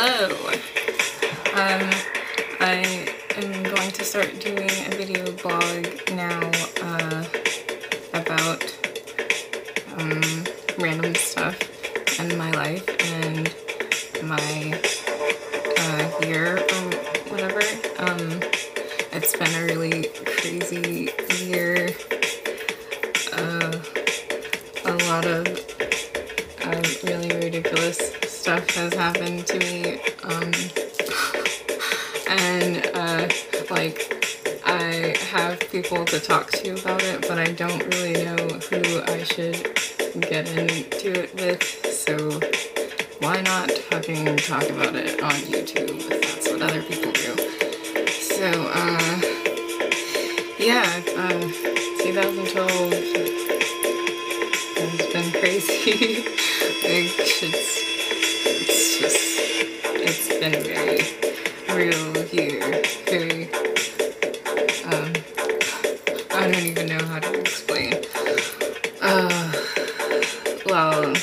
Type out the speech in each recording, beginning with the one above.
Hello. I am going to start doing a video blog now about random stuff in my life and my year or whatever. It's been a really crazy year. A lot of really ridiculous stuff has happened to me, and like I have people to talk to about it, but I don't really know who I should get into it with, so why not fucking talk about it on YouTube if that's what other people do. So yeah, 2012 has been crazy. Like, it's been a very real year. Very, I don't even know how to explain. Well,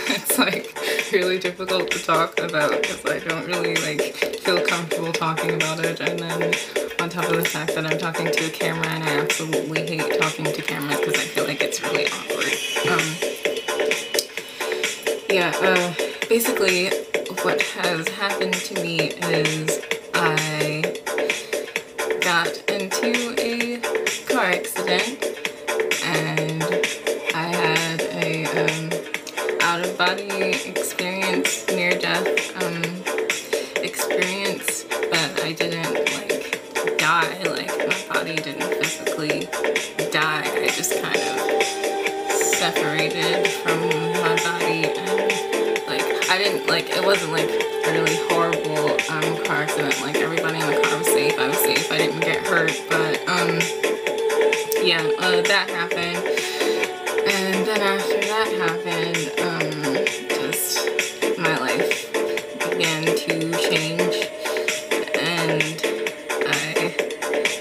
it's like really difficult to talk about because I don't really like feel comfortable talking about it, and then on top of the fact that I'm talking to a camera and I absolutely hate talking to cameras because I feel like it's really awkward. Basically what has happened to me is I got into a car accident and I had a out-of-body experience, near-death experience, but I didn't like die, like my body didn't physically die, I just kind of separated from my body, and like I didn't like, it wasn't like a really horrible car accident, like everybody in the car was safe, I was safe, I didn't get hurt, but yeah, that happened, and then after that happened, just my life began to change, and I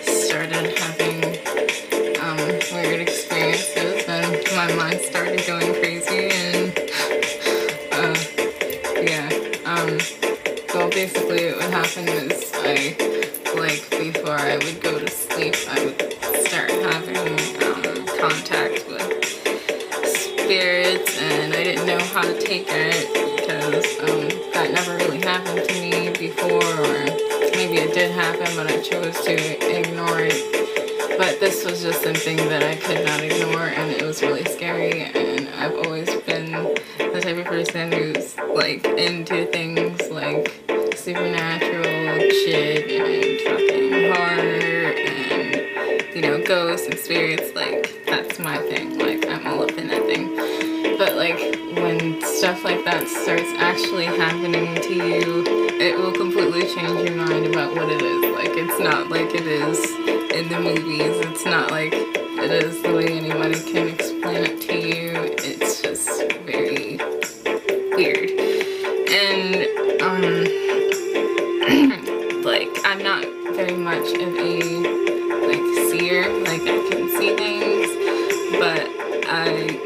started having weird experiences, and my mind started going crazy, and well, basically what happened is like before I would go to sleep, I would start having contact with spirits, and I didn't know how to take it because that never really happened to me before, or maybe it did happen but I chose to ignore it. But this was just something that I could not ignore, and it was really scary, and I've always been the type of person who's like into things like supernatural shit and fucking horror and, you know, ghosts and spirits. Like, that's my thing, like I'm all up in that thing. But like when stuff like that starts actually happening to you, it will completely change your mind about what it is. Like, it's not like it is in the movies, it's not like it is the way anybody can explain it to you. It's just very weird. And like I'm not very much of a like seer, like I can see things, but I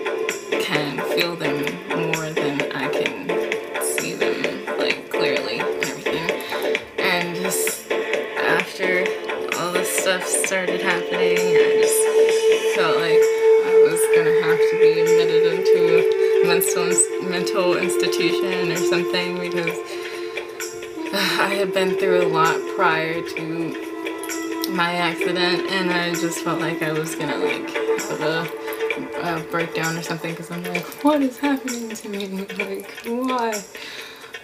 can feel them more than I can see them like clearly and everything. And just after all this stuff started happening, I just felt like I was gonna have to be admitted into a mental institution or something, because I had been through a lot prior to my accident, and I just felt like I was gonna like have a breakdown or something, because I'm like, what is happening to me? Like, why?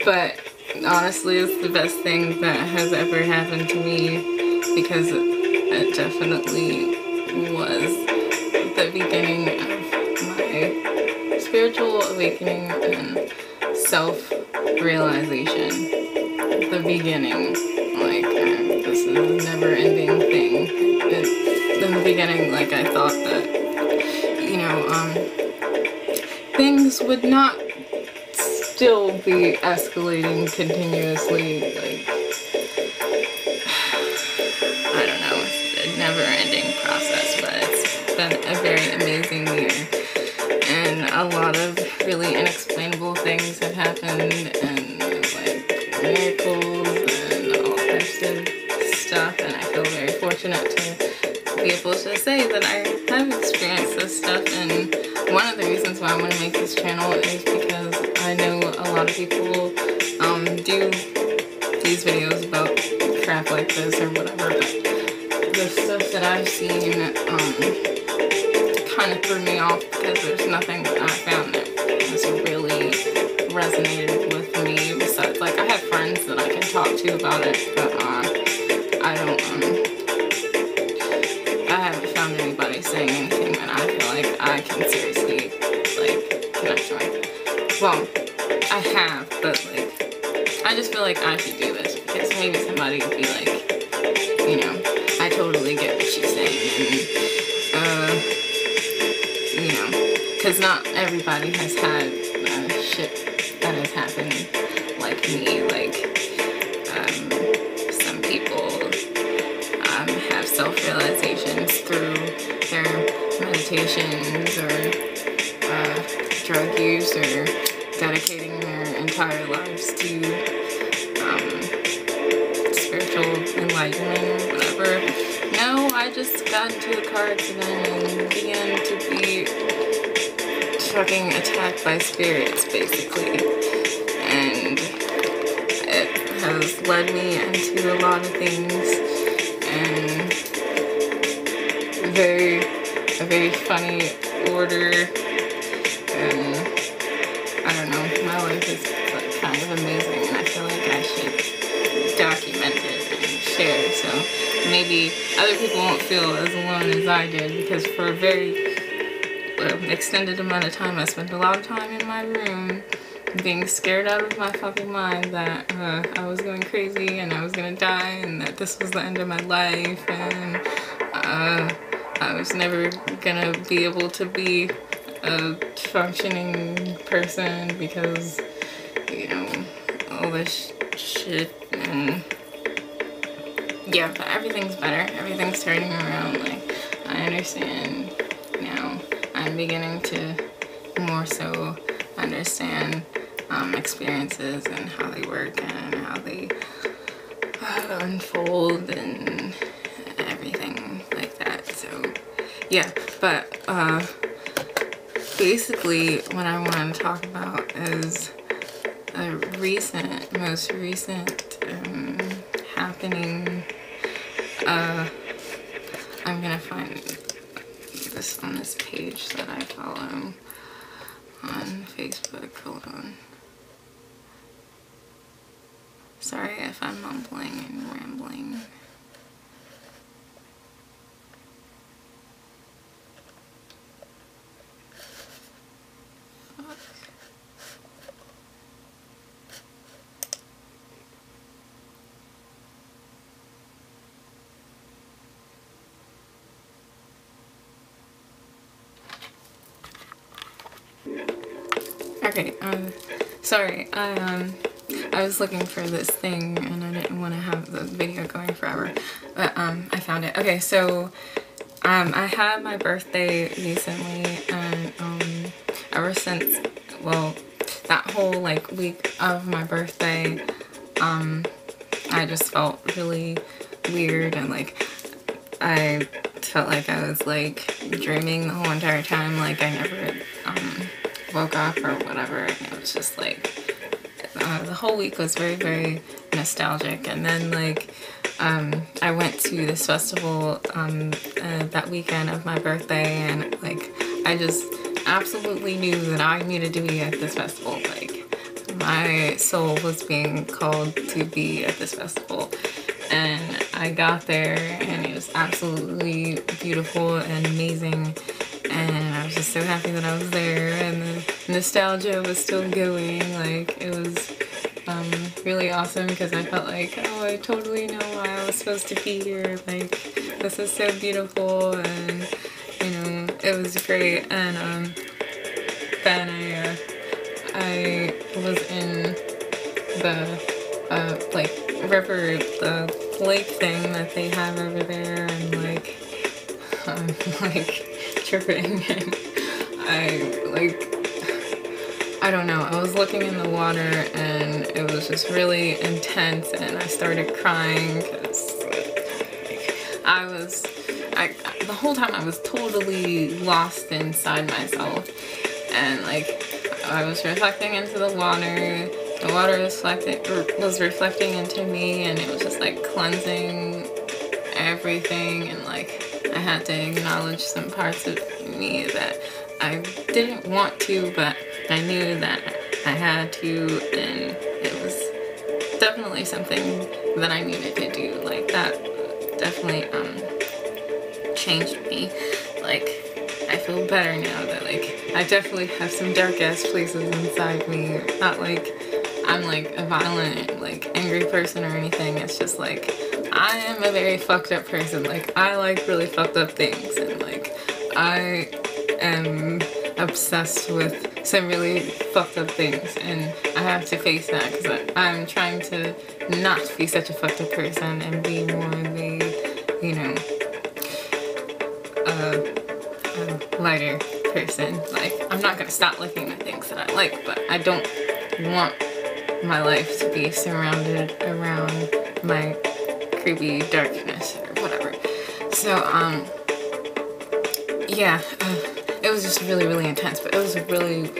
But honestly, it's the best thing that has ever happened to me, because it definitely was the beginning of my spiritual awakening and self-realization. The beginning, like, this is a never-ending thing. In the beginning, like, I thought that, you know, things would not still be escalating continuously, like, I don't know, it's a never-ending process, but it's been a very amazing year, and a lot lot of really inexplainable things have happened, and like miracles and all types of stuff, and I feel very fortunate to be able to say that I have experienced this stuff. And one of the reasons why I want to make this channel is because I know a lot of people do these videos about crap like this or whatever, but the stuff that I've seen kind of threw me off, because there's nothing that I found that has really resonated with me besides, like, I have friends that I can talk to about it, but I haven't found anybody saying anything that I feel like I can seriously, like, connect with. Well, I have, but, like, I just feel like I should do this, because maybe somebody would be like, you know, I totally get what she's saying, and, you know, because not everybody has had shit that has happened like me. Like, some people have self-realizations through their meditations or drug use, or dedicating their entire lives to spiritual enlightenment or whatever. No, I just got into a car accident and began to be fucking attacked by spirits, basically. And it has led me into a lot of things, and a very funny order. And I don't know, my life is like kind of amazing, and I feel like I should document it and share, so maybe other people won't feel as alone as I did, because for a very extended amount of time I spent a lot of time in my room being scared out of my fucking mind that I was going crazy and I was gonna die, and that this was the end of my life, and I was never gonna be able to be a functioning person because, you know, all this shit. And yeah, but everything's better. Everything's turning around. Like, I understand now. I'm beginning to more so understand experiences and how they work and how they unfold and everything like that. So yeah, but basically what I want to talk about is a most recent happening. I'm gonna find this on this page that I follow on Facebook. Hold on. Sorry if I'm mumbling and rambling. Okay, sorry, I was looking for this thing and I didn't want to have the video going forever, but I found it. Okay, so I had my birthday recently, and ever since, well, that whole like week of my birthday, I just felt really weird, and like I felt like I was like dreaming the whole entire time, like I never woke up or whatever. And it was just like the whole week was very, very nostalgic. And then like I went to this festival that weekend of my birthday, and like I just absolutely knew that I needed to be at this festival. Like my soul was being called to be at this festival, and I got there and it was absolutely beautiful and amazing. And I was just so happy that I was there, and the nostalgia was still going. Like, it was really awesome, because I felt like, oh, I totally know why I was supposed to be here. Like, this is so beautiful, and, you know, it was great. And then I was in the, like, river, the lake thing that they have over there, and, like, like, tripping, and I like looking in the water and it was just really intense, and I started crying because the whole time I was totally lost inside myself, and like I was reflecting into the water was reflecting into me, and it was just like cleansing everything, and like I had to acknowledge some parts of me that I didn't want to, but I knew that I had to, and it was definitely something that I needed to do. Like that definitely changed me. Like I feel better now that like I definitely have some dark ass places inside me. Not like I'm like a violent, like angry person or anything. It's just like I am a very fucked up person. Like I like really fucked up things, and like I am obsessed with some really fucked up things, and I have to face that because I'm trying to not be such a fucked up person and be more the, you know, lighter person. Like I'm not gonna stop liking the things that I like, but I don't want my life to be surrounded around my creepy darkness or whatever. So yeah, it was just really, really intense, but it was a really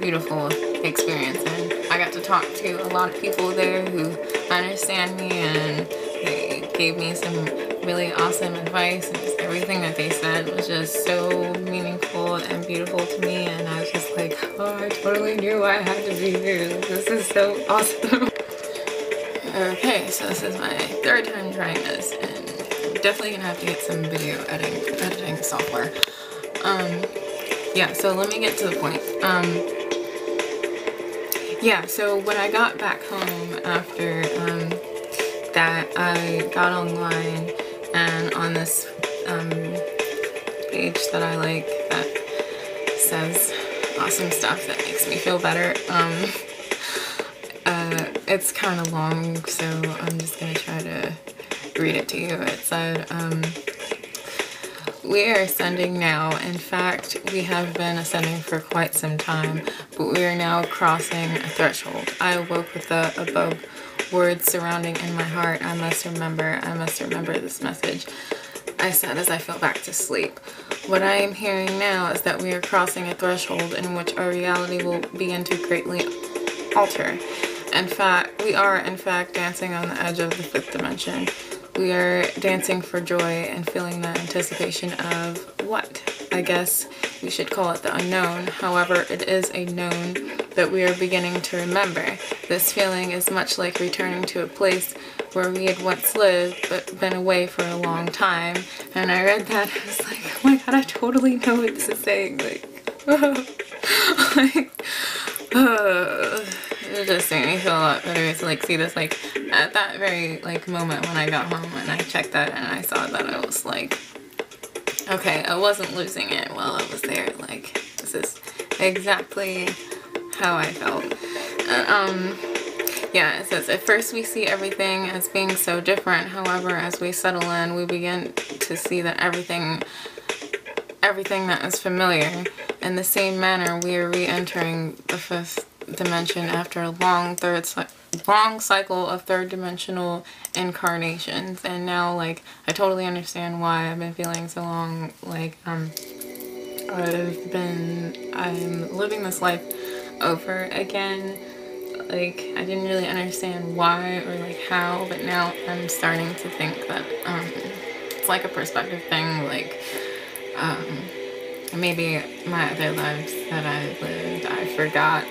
beautiful experience, and I got to talk to a lot of people there who understand me, and they gave me some really awesome advice, and just everything that they said was just so meaningful and beautiful to me, and I was just like, oh, I totally knew I had to be here. This is so awesome. Okay, so this is my third time trying this, and I'm definitely gonna have to get some video editing software. Yeah, so let me get to the point. Yeah, so when I got back home after that, I got online, and on this page that I like that says awesome stuff that makes me feel better. It's kind of long, so I'm just gonna try to read it to you. It said, we are ascending now. In fact, we have been ascending for quite some time, but we are now crossing a threshold. I awoke with the above words surrounding in my heart. I must remember this message, I said as I fell back to sleep. What I am hearing now is that we are crossing a threshold in which our reality will begin to greatly alter. In fact, we are in fact dancing on the edge of the fifth dimension. We are dancing for joy and feeling the anticipation of what? I guess we should call it the unknown. However, it is a known that we are beginning to remember. This feeling is much like returning to a place where we had once lived but been away for a long time. And I read that and I was like, oh my god, I totally know what this is saying. Like, it just made me feel a lot better to like see this, like at that very like moment when I got home and I checked that and I saw that, I was like, okay, I wasn't losing it while I was there. Like this is exactly how I felt. Yeah, it says, at first we see everything as being so different. However, as we settle in, we begin to see that everything that is familiar. In the same manner, we are re-entering the fifth dimension after a long cycle of third dimensional incarnations. And now, like, I totally understand why I've been feeling so long. Like, I'm living this life over again. Like, I didn't really understand why or like how, but now I'm starting to think that it's like a perspective thing. Like, maybe my other lives that I lived, I forgot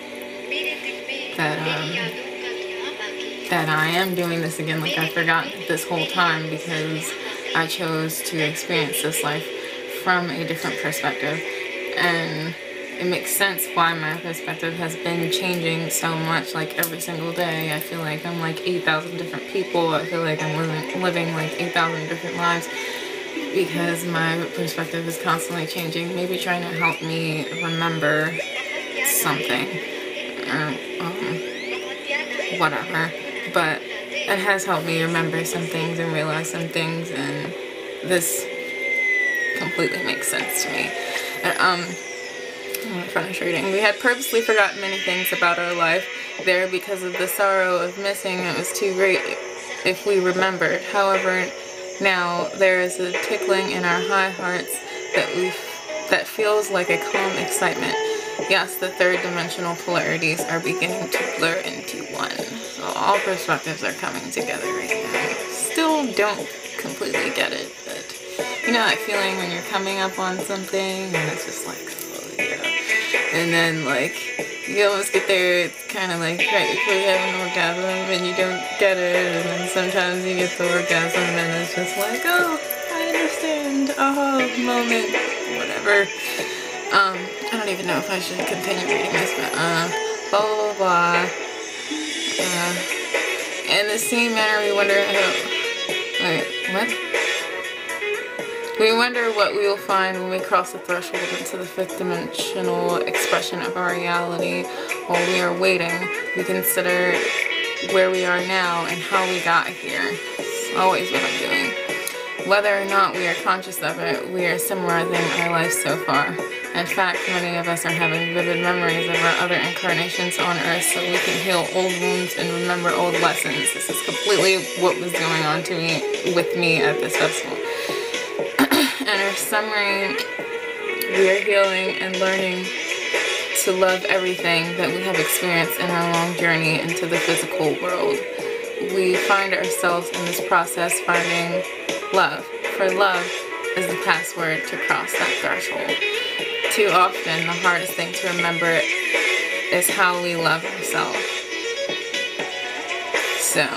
that I am doing this again. Like, I forgot this whole time because I chose to experience this life from a different perspective, and it makes sense why my perspective has been changing so much. Like every single day I feel like I'm like 8,000 different people. I feel like I'm living like 8,000 different lives because my perspective is constantly changing, maybe trying to help me remember something or whatever, but it has helped me remember some things and realize some things, and this completely makes sense to me. And, finish reading. We had purposely forgotten many things about our life there because of the sorrow of missing. It was too great if we remembered. However, now there is a tickling in our high hearts that feels like a calm excitement. Yes, the third dimensional polarities are beginning to blur into one. So all perspectives are coming together right now. Still don't completely get it, but you know that feeling when you're coming up on something and it's just like, oh yeah. And then like you almost get there, it's kind of like right before you have an orgasm and you don't get it, and then sometimes you get the orgasm and it's just like, oh, I understand, oh, moment, whatever. I don't even know if I should continue reading this, but blah blah blah. In the same manner, we wonder We wonder what we will find when we cross the threshold into the fifth dimensional expression of our reality. While we are waiting, we consider where we are now and how we got here. It's always what I'm doing. Whether or not we are conscious of it, we are summarizing our life so far. In fact, many of us are having vivid memories of our other incarnations on Earth so we can heal old wounds and remember old lessons. This is completely what was going on with me at this festival. In our summary, we are healing and learning to love everything that we have experienced in our long journey into the physical world. We find ourselves in this process finding love, for love is the password to cross that threshold. Too often, the hardest thing to remember is how we love ourselves. So,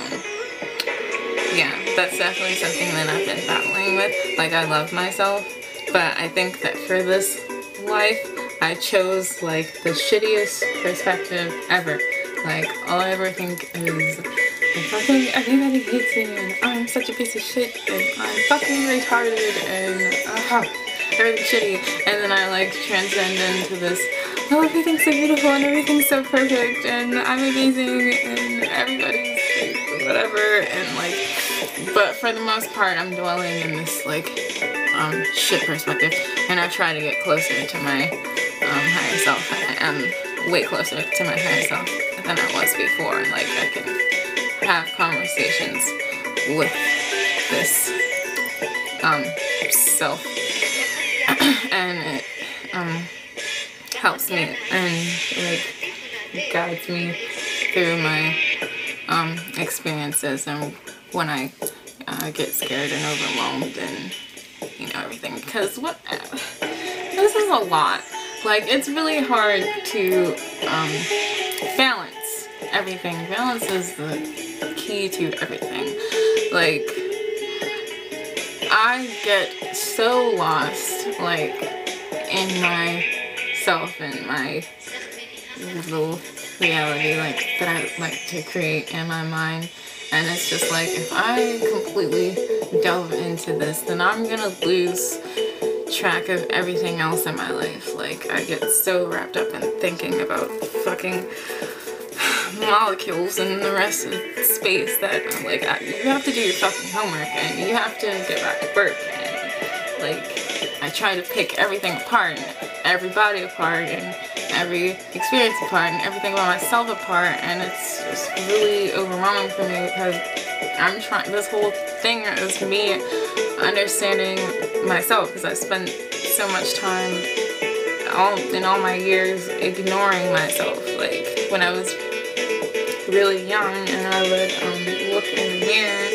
yeah, that's definitely something that I've been battling with. Like, I love myself, but I think that for this life, I chose, like, the shittiest perspective ever. Like, all I ever think is, fucking everybody hates me, and I'm such a piece of shit, and I'm fucking retarded, and everything's shitty. And then I like transcend into this, oh, everything's so beautiful and everything's so perfect and I'm amazing and everybody's like, whatever, and like, but for the most part I'm dwelling in this like shit perspective, and I try to get closer to my higher self, and I am way closer to my higher self than I was before. Like, I can have conversations with this self and it helps me and like guides me through my experiences, and when I get scared and overwhelmed and you know everything, because this is a lot. Like, it's really hard to balance everything. Balance is the key to everything. Like, I get so lost, like, in myself and my little reality, like, that I like to create in my mind. And it's just like, if I completely delve into this, then I'm gonna lose track of everything else in my life. Like, I get so wrapped up in thinking about fucking molecules and the rest of space that I'm like, you have to do your fucking homework and you have to get back to work, and like, I try to pick everything apart and everybody apart and every experience apart and everything about myself apart, and it's just really overwhelming for me because I'm trying, this whole thing is me understanding myself, because I spent so much time in all my years ignoring myself. Like, when I was really young and I would look in the mirror,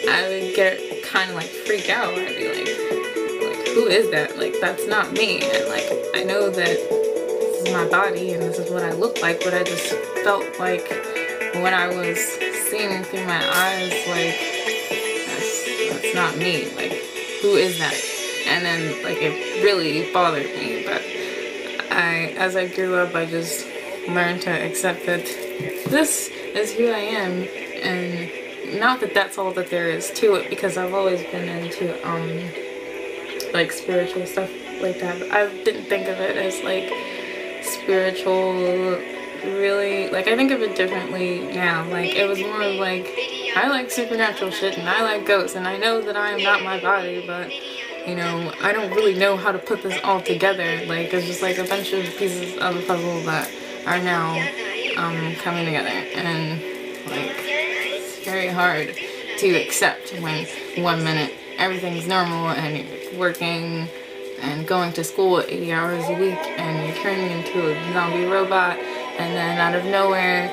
I would get kind of like freak out. I'd be like, who is that? Like, that's not me. And like, I know that this is my body and this is what I look like, but I just felt like when I was seeing through my eyes, like, that's not me. Like, who is that? And then like, it really bothered me, but as I grew up, I just learned to accept that this is who I am, and not that that's all that there is to it, because I've always been into like spiritual stuff like that, but I didn't think of it as like spiritual, really. Like, I think of it differently now. Like, it was more like, I like supernatural shit and I like ghosts, and I know that I am not my body, but you know, I don't really know how to put this all together. Like, it's just like a bunch of pieces of a puzzle that are now coming together, and like it's very hard to accept when 1 minute everything's normal and you're working and going to school 80 hours a week and you're turning into a zombie robot, and then out of nowhere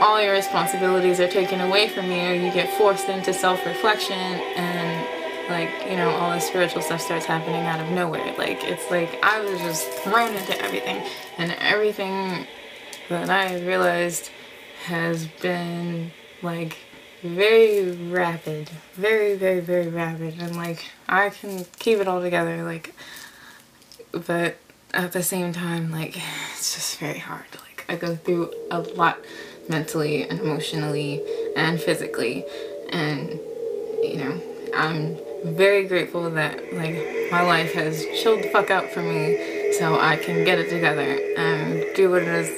all your responsibilities are taken away from you. You get forced into self-reflection, and like, you know, all this spiritual stuff starts happening out of nowhere. Like, it's like I was just thrown into everything, and everything that I realized has been like very rapid, very rapid, and like I can keep it all together, like, but at the same time, like, it's just very hard. Like, I go through a lot mentally and emotionally and physically, and you know, I'm very grateful that like my life has chilled the fuck out for me so I can get it together and do what it is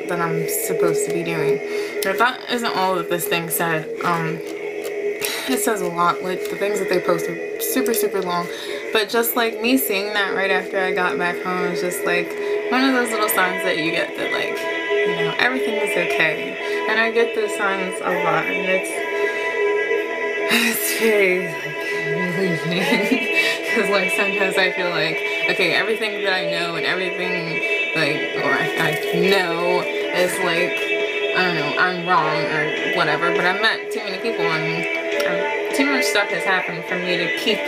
that I'm supposed to be doing. But that isn't all that this thing said. It says a lot. Like, the things that they post are super long, but just like me seeing that right after I got back home is just like one of those little signs that you get that, like, you know, everything is okay. And I get those signs a lot, and it's very relieving. Because like sometimes I feel like, okay, everything that I know and everything like, or I know is like, I don't know, I'm wrong or whatever, but I've met too many people, and too much stuff has happened for me to keep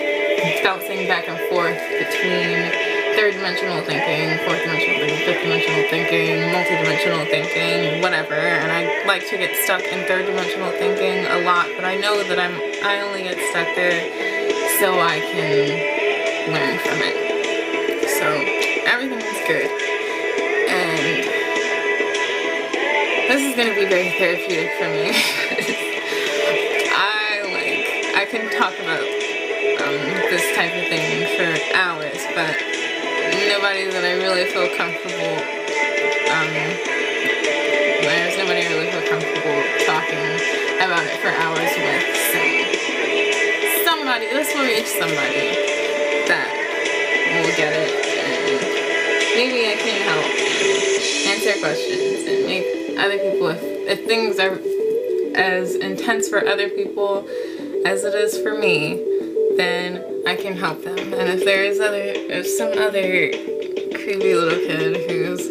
bouncing back and forth between third dimensional thinking, fourth dimensional thinking, fifth dimensional thinking, multi-dimensional thinking, whatever. And I like to get stuck in third dimensional thinking a lot, but I know that I only get stuck there so I can learn from it. So everything is good. And this is gonna be very therapeutic for me. I can talk about this type of thing for hours, but nobody that I really feel comfortable, there's nobody I really feel comfortable talking about it for hours with, so somebody, this will reach somebody that will get it, and maybe I can help answer questions and make other people, if things are as intense for other people as it is for me, then I can help them. And if some other creepy little kid whose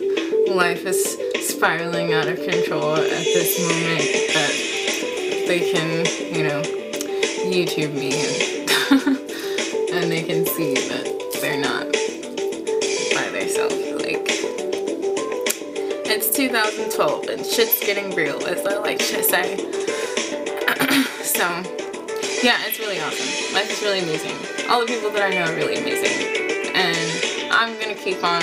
life is spiraling out of control at this moment, that they can, you know, YouTube me and, and they can see that they're not by themselves. Like, it's 2012 and shit's getting real, as I like to say. So yeah, it's really awesome. Life is really amazing. All the people that I know are really amazing. And I'm gonna keep on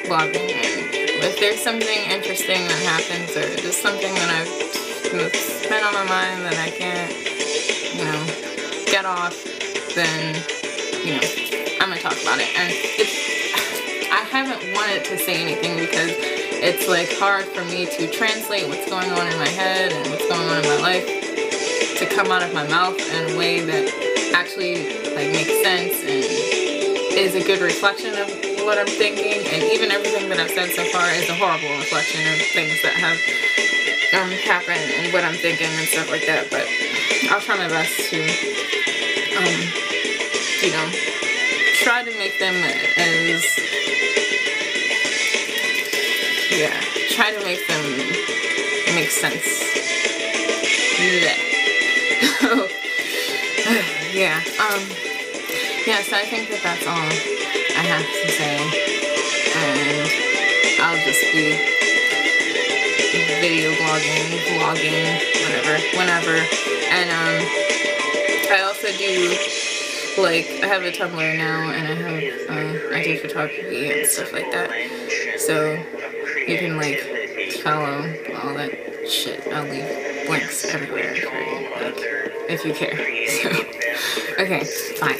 blogging, and if there's something interesting that happens, or just something that's been on my mind that I can't, you know, get off, then, you know, I'm gonna talk about it. And I haven't wanted to say anything because it's like hard for me to translate what's going on in my head and what's going on in my life to come out of my mouth in a way that actually like makes sense and is a good reflection of what I'm thinking. And even everything that I've said so far is a horrible reflection of things that have happened and what I'm thinking and stuff like that. But I'll try my best to you know, try to make them as, yeah, try to make them make sense. Yeah. Yeah, so I think that that's all I have to say, and I'll just be video blogging, vlogging, whenever, and I also do, like, I have a Tumblr now, and I do photography and stuff like that, so you can, like, follow all that shit. I'll leave links everywhere for you, like, if you care. So, okay, bye.